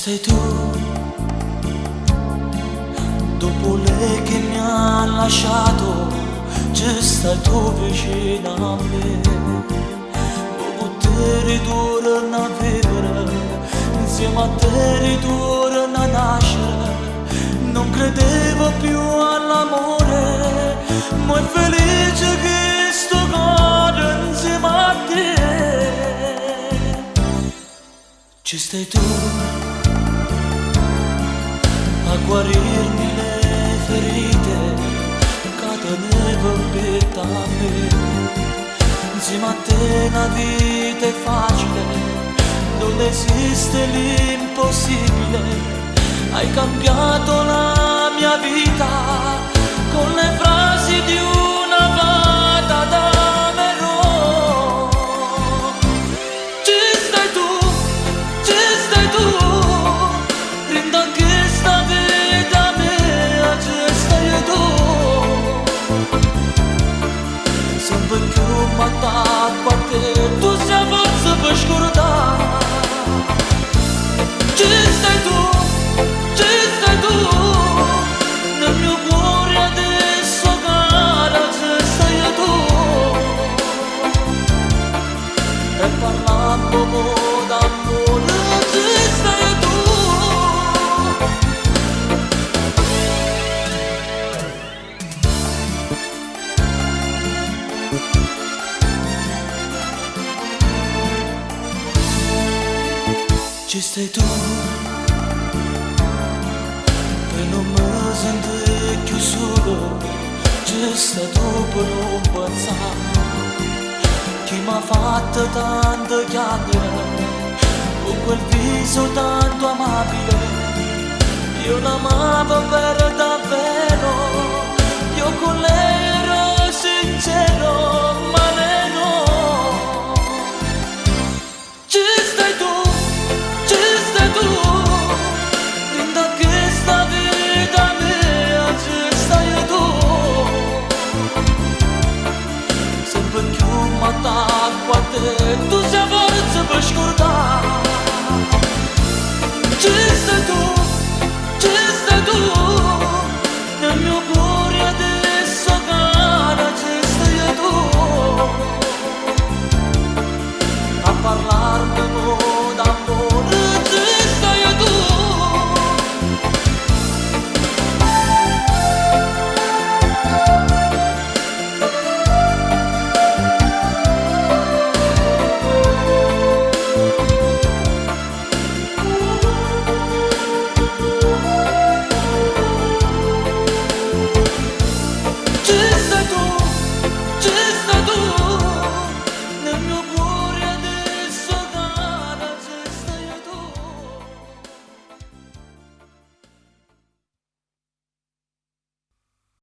stai tu, dopo lei che mi ha lasciato, ci stai tu vicino a me. Vuoi poter ritornare a vivere, insieme a te ritorno a nascere. Non credevo più all'amore, ma è felice che sto cuore insieme a te. Ci stai tu a guarirmi le ferite che tenevo per a me. Insieme a te la vita è facile, non esiste l'impossibile. Hai cambiato la mia vita con le frasi di una fata davvero. Ci stai tu, rendo anche sta vita mia, ci stai tu. Sempre più m'attacco a te, tu sei forza per scordare. Ci stai tu, nel mio cuore adesso cara, ci stai tu. E parlando d'amore, ci stai tu. Ci stai tu, per non mi sentire più solo. Ci stai tu per non pensare che mi ha fatto tante chiacchiere con quel viso tanto amabile. Io l'amavo per davvero.